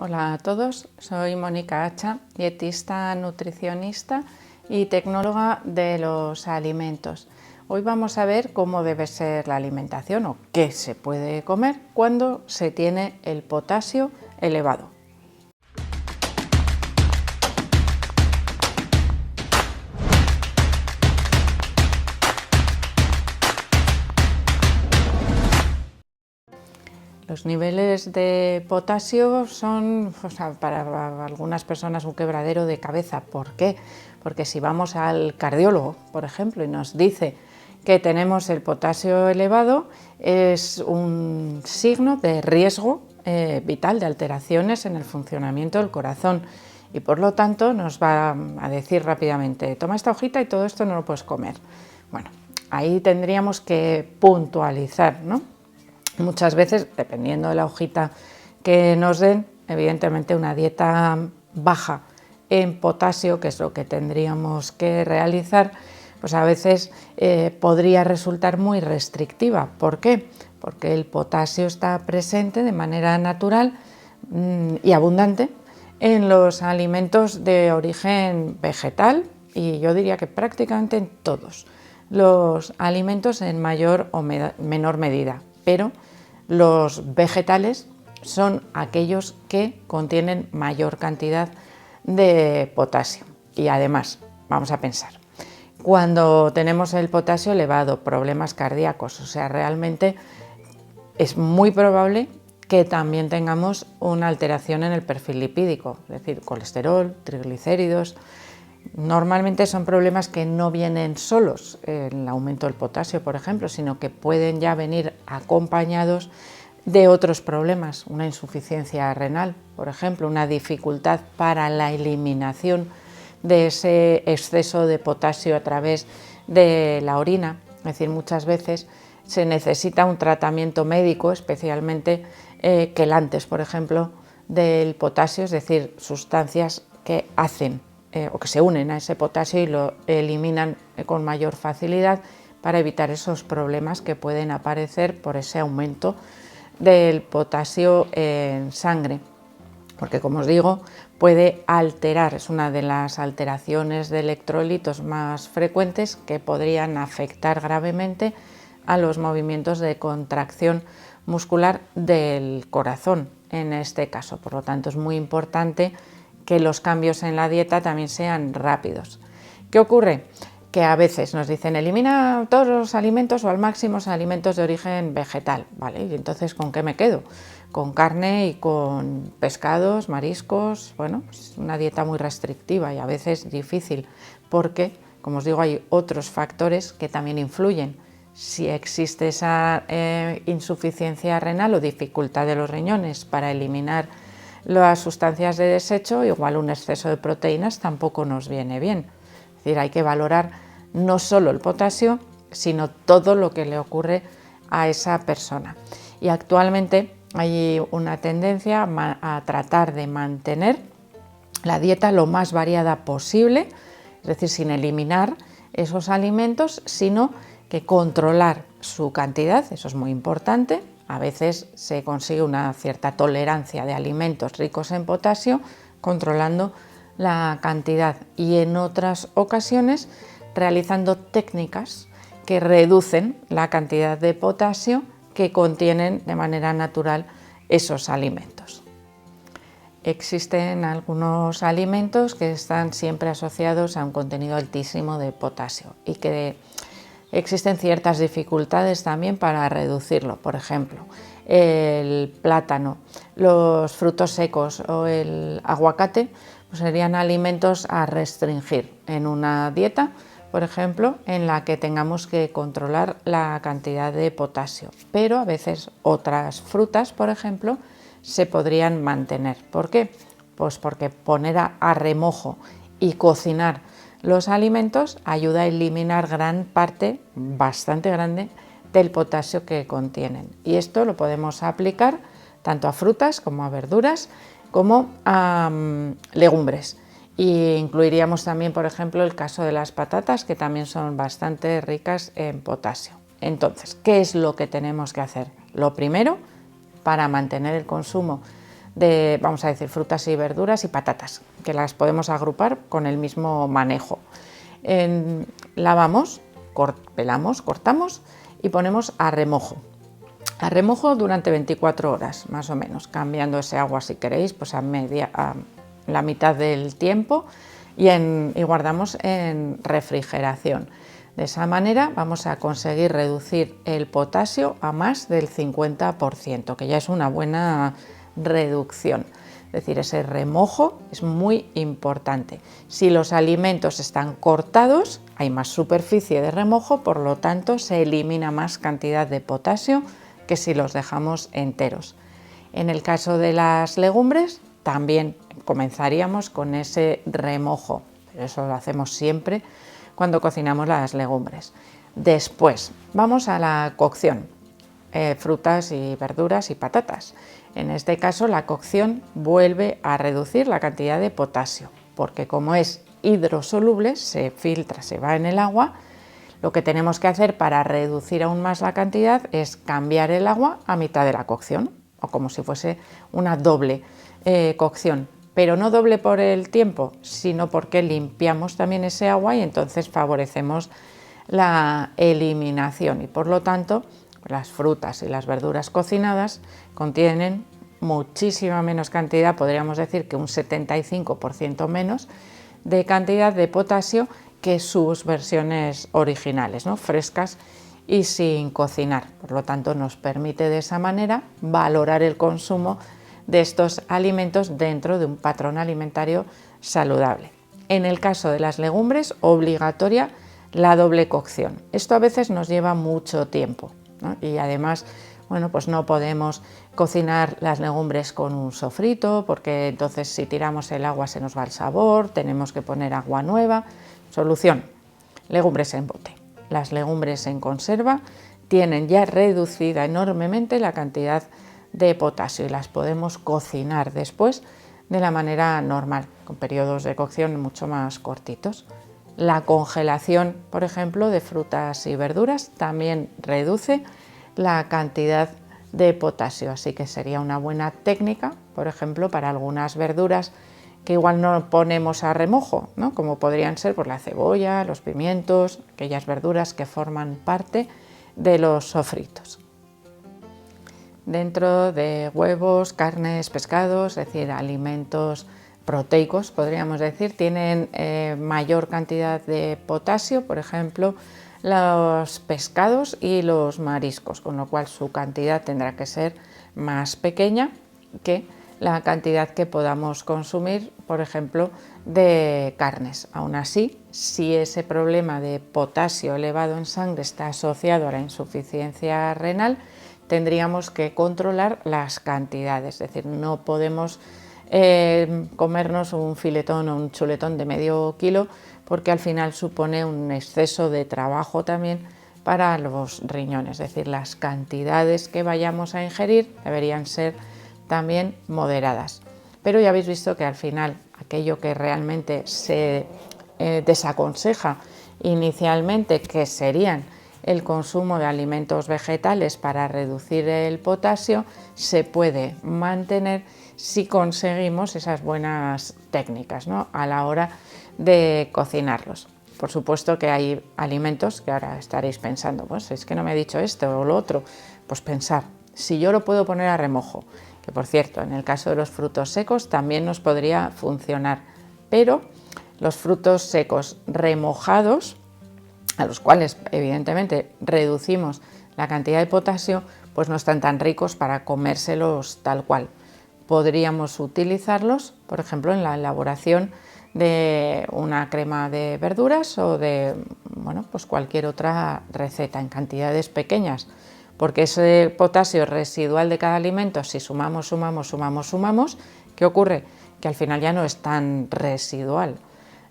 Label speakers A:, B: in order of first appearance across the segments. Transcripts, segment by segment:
A: Hola a todos, soy Mónica Hacha, dietista, nutricionista y tecnóloga de los alimentos. Hoy vamos a ver cómo debe ser la alimentación o qué se puede comer cuando se tiene el potasio elevado. Los niveles de potasio son, para algunas personas, un quebradero de cabeza. ¿Por qué? Porque si vamos al cardiólogo, por ejemplo, y nos dice que tenemos el potasio elevado, es un signo de riesgo vital, de alteraciones en el funcionamiento del corazón. Y por lo tanto nos va a decir rápidamente, toma esta hojita y todo esto no lo puedes comer. Bueno, ahí tendríamos que puntualizar, ¿no? Muchas veces, dependiendo de la hojita que nos den, evidentemente una dieta baja en potasio, que es lo que tendríamos que realizar, pues a veces podría resultar muy restrictiva. ¿Por qué? Porque el potasio está presente de manera natural y abundante en los alimentos de origen vegetal y yo diría que prácticamente en todos los alimentos en mayor o menor medida, pero los vegetales son aquellos que contienen mayor cantidad de potasio. Y además, vamos a pensar, cuando tenemos el potasio elevado, problemas cardíacos, o sea, realmente es muy probable que también tengamos una alteración en el perfil lipídico, es decir, colesterol, triglicéridos. Normalmente son problemas que no vienen solos, el aumento del potasio, por ejemplo, sino que pueden ya venir acompañados de otros problemas, una insuficiencia renal, por ejemplo, una dificultad para la eliminación de ese exceso de potasio a través de la orina. Es decir, muchas veces se necesita un tratamiento médico, especialmente quelantes, por ejemplo, del potasio, es decir, sustancias que hacen o que se unen a ese potasio y lo eliminan con mayor facilidad para evitar esos problemas que pueden aparecer por ese aumento del potasio en sangre, porque como os digo, puede alterar, es una de las alteraciones de electrolitos más frecuentes que podrían afectar gravemente a los movimientos de contracción muscular del corazón en este caso. Por lo tanto, es muy importante que los cambios en la dieta también sean rápidos. ¿Qué ocurre? Que a veces nos dicen elimina todos los alimentos o al máximo los alimentos de origen vegetal, ¿vale? Y entonces ¿con qué me quedo? Con carne y con pescados, mariscos. Bueno, es una dieta muy restrictiva y a veces difícil porque, como os digo, hay otros factores que también influyen. Si existe esa insuficiencia renal o dificultad de los riñones para eliminar las sustancias de desecho, igual un exceso de proteínas tampoco nos viene bien. Es decir, hay que valorar no solo el potasio, sino todo lo que le ocurre a esa persona. Y actualmente hay una tendencia a tratar de mantener la dieta lo más variada posible, es decir, sin eliminar esos alimentos, sino que controlar su cantidad, eso es muy importante. A veces se consigue una cierta tolerancia de alimentos ricos en potasio controlando la cantidad y en otras ocasiones realizando técnicas que reducen la cantidad de potasio que contienen de manera natural esos alimentos. Existen algunos alimentos que están siempre asociados a un contenido altísimo de potasio y que existen ciertas dificultades también para reducirlo. Por ejemplo, el plátano, los frutos secos o el aguacate pues serían alimentos a restringir en una dieta, por ejemplo, en la que tengamos que controlar la cantidad de potasio. Pero a veces otras frutas, por ejemplo, se podrían mantener. ¿Por qué? Pues porque poner a remojo y cocinar los alimentos ayuda a eliminar gran parte, bastante grande, del potasio que contienen. Y esto lo podemos aplicar tanto a frutas como a verduras, como a legumbres. Y incluiríamos también, por ejemplo, el caso de las patatas, que también son bastante ricas en potasio. Entonces, ¿qué es lo que tenemos que hacer? Lo primero, para mantener el consumo de, vamos a decir, frutas y verduras y patatas, que las podemos agrupar con el mismo manejo. Lavamos, pelamos, cortamos y ponemos a remojo. A remojo durante 24 horas, más o menos, cambiando ese agua si queréis, pues a la mitad del tiempo y guardamos en refrigeración. De esa manera vamos a conseguir reducir el potasio a más del 50%, que ya es una buena reducción. Es decir, ese remojo es muy importante. Si los alimentos están cortados, hay más superficie de remojo, por lo tanto se elimina más cantidad de potasio que si los dejamos enteros. En el caso de las legumbres, también comenzaríamos con ese remojo, pero eso lo hacemos siempre cuando cocinamos las legumbres. Después, vamos a la cocción, frutas y verduras y patatas. En este caso, la cocción vuelve a reducir la cantidad de potasio, porque como es hidrosoluble, se filtra, se va en el agua. Lo que tenemos que hacer para reducir aún más la cantidad es cambiar el agua a mitad de la cocción, o como si fuese una doble cocción, pero no doble por el tiempo, sino porque limpiamos también ese agua y entonces favorecemos la eliminación y por lo tanto las frutas y las verduras cocinadas contienen muchísima menos cantidad, podríamos decir que un 75% menos de cantidad de potasio que sus versiones originales, ¿no? Frescas y sin cocinar. Por lo tanto, nos permite de esa manera valorar el consumo de estos alimentos dentro de un patrón alimentario saludable. En el caso de las legumbres, obligatoria la doble cocción. Esto a veces nos lleva mucho tiempo, ¿no? Y además, bueno, pues no podemos cocinar las legumbres con un sofrito porque entonces si tiramos el agua se nos va el sabor, tenemos que poner agua nueva. Solución: legumbres en bote. Las legumbres en conserva tienen ya reducida enormemente la cantidad de potasio y las podemos cocinar después de la manera normal, con periodos de cocción mucho más cortitos. La congelación, por ejemplo, de frutas y verduras también reduce la cantidad de potasio, así que sería una buena técnica, por ejemplo, para algunas verduras que igual no ponemos a remojo, ¿no? Como podrían ser pues, la cebolla, los pimientos, aquellas verduras que forman parte de los sofritos. Dentro de huevos, carnes, pescados, es decir, alimentos proteicos, podríamos decir, tienen mayor cantidad de potasio, por ejemplo, los pescados y los mariscos, con lo cual su cantidad tendrá que ser más pequeña que la cantidad que podamos consumir, por ejemplo, de carnes. Aún así, si ese problema de potasio elevado en sangre está asociado a la insuficiencia renal, tendríamos que controlar las cantidades, es decir, no podemos comernos un filetón o un chuletón de medio kilo porque al final supone un exceso de trabajo también para los riñones, es decir, las cantidades que vayamos a ingerir deberían ser también moderadas. Pero ya habéis visto que al final aquello que realmente se desaconseja inicialmente, que serían el consumo de alimentos vegetales para reducir el potasio, se puede mantener si conseguimos esas buenas técnicas, ¿no? A la hora de cocinarlos. Por supuesto que hay alimentos que ahora estaréis pensando, pues es que no me he dicho esto o lo otro. Pues pensar, si yo lo puedo poner a remojo, que por cierto, en el caso de los frutos secos también nos podría funcionar, pero los frutos secos remojados, a los cuales evidentemente reducimos la cantidad de potasio, pues no están tan ricos para comérselos tal cual. Podríamos utilizarlos, por ejemplo, en la elaboración de una crema de verduras o de pues cualquier otra receta en cantidades pequeñas, porque ese potasio residual de cada alimento, si sumamos, ¿qué ocurre? Que al final ya no es tan residual.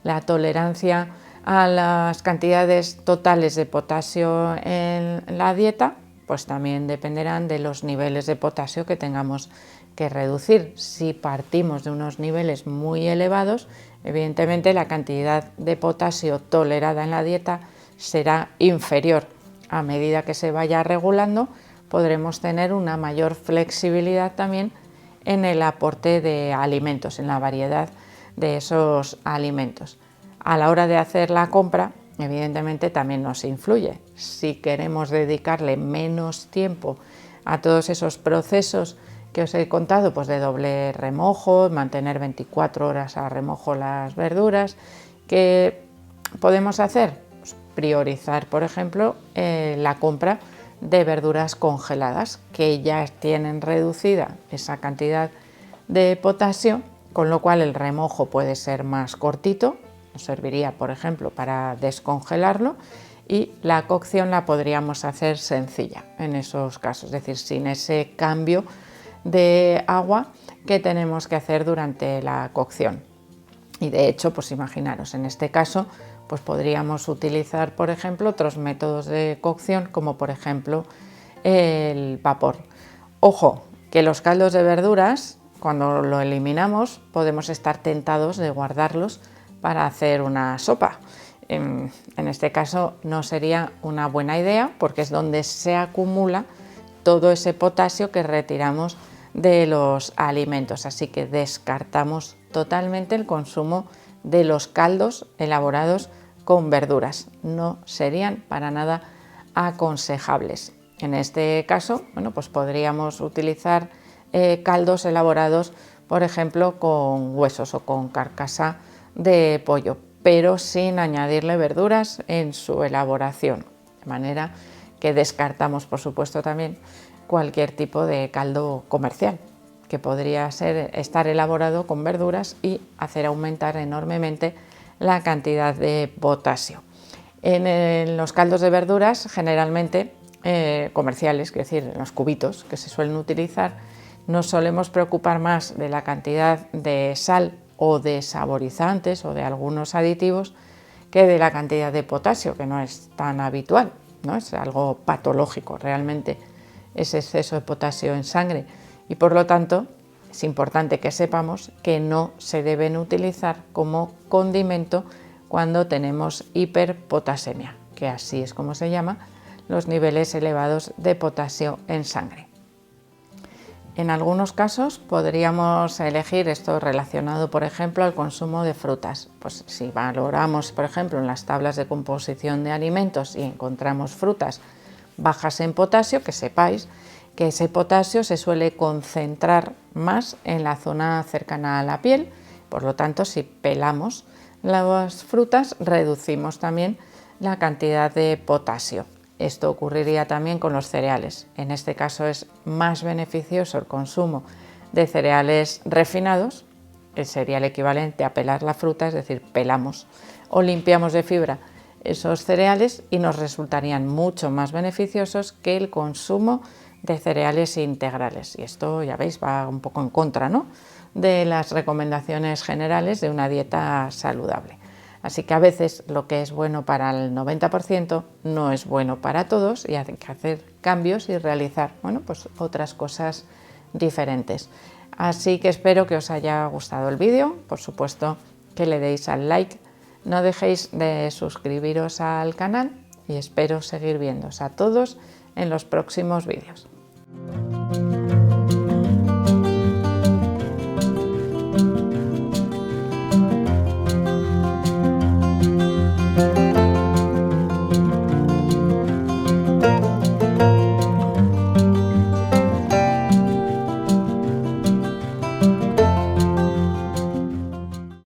A: La tolerancia a las cantidades totales de potasio en la dieta, pues también dependerán de los niveles de potasio que tengamos que reducir. Si partimos de unos niveles muy elevados, evidentemente la cantidad de potasio tolerada en la dieta será inferior. A medida que se vaya regulando, podremos tener una mayor flexibilidad también en el aporte de alimentos, en la variedad de esos alimentos. A la hora de hacer la compra, evidentemente también nos influye. Si queremos dedicarle menos tiempo a todos esos procesos que os he contado, pues de doble remojo, mantener 24 horas a remojo las verduras, ¿qué podemos hacer? Pues priorizar, por ejemplo, la compra de verduras congeladas, que ya tienen reducida esa cantidad de potasio, con lo cual el remojo puede ser más cortito, nos serviría, por ejemplo, para descongelarlo, y la cocción la podríamos hacer sencilla en esos casos, es decir, sin ese cambio de agua que tenemos que hacer durante la cocción. Y de hecho, pues imaginaros, en este caso, pues podríamos utilizar, por ejemplo, otros métodos de cocción, como por ejemplo el vapor. Ojo, que los caldos de verduras, cuando lo eliminamos, podemos estar tentados de guardarlos para hacer una sopa. En este caso no sería una buena idea, porque es donde se acumula todo ese potasio que retiramos de los alimentos, así que descartamos totalmente el consumo de los caldos elaborados con verduras. No serían para nada aconsejables. En este caso, bueno, pues podríamos utilizar caldos elaborados, por ejemplo, con huesos o con carcasa de pollo, pero sin añadirle verduras en su elaboración, de manera que descartamos, por supuesto, también cualquier tipo de caldo comercial que podría estar elaborado con verduras y hacer aumentar enormemente la cantidad de potasio. En los caldos de verduras, generalmente comerciales, es decir, en los cubitos que se suelen utilizar, nos solemos preocupar más de la cantidad de sal o de saborizantes o de algunos aditivos que de la cantidad de potasio, que no es tan habitual, ¿no? Es algo patológico realmente ese exceso de potasio en sangre, y por lo tanto es importante que sepamos que no se deben utilizar como condimento cuando tenemos hiperpotasemia, que así es como se llama los niveles elevados de potasio en sangre. En algunos casos podríamos elegir esto relacionado, por ejemplo, al consumo de frutas. Pues si valoramos, por ejemplo, en las tablas de composición de alimentos y encontramos frutas bajas en potasio, que sepáis que ese potasio se suele concentrar más en la zona cercana a la piel. Por lo tanto, si pelamos las frutas, reducimos también la cantidad de potasio. Esto ocurriría también con los cereales. En este caso es más beneficioso el consumo de cereales refinados, que sería el equivalente a pelar la fruta, es decir, pelamos o limpiamos de fibra esos cereales, y nos resultarían mucho más beneficiosos que el consumo de cereales integrales. Y esto, ya veis, va un poco en contra, ¿no?, de las recomendaciones generales de una dieta saludable. Así que a veces lo que es bueno para el 90% no es bueno para todos, y hay que hacer cambios y realizar, bueno, pues otras cosas diferentes. Así que espero que os haya gustado el vídeo. Por supuesto que le deis al like, no dejéis de suscribiros al canal, y espero seguir viéndoos a todos en los próximos vídeos.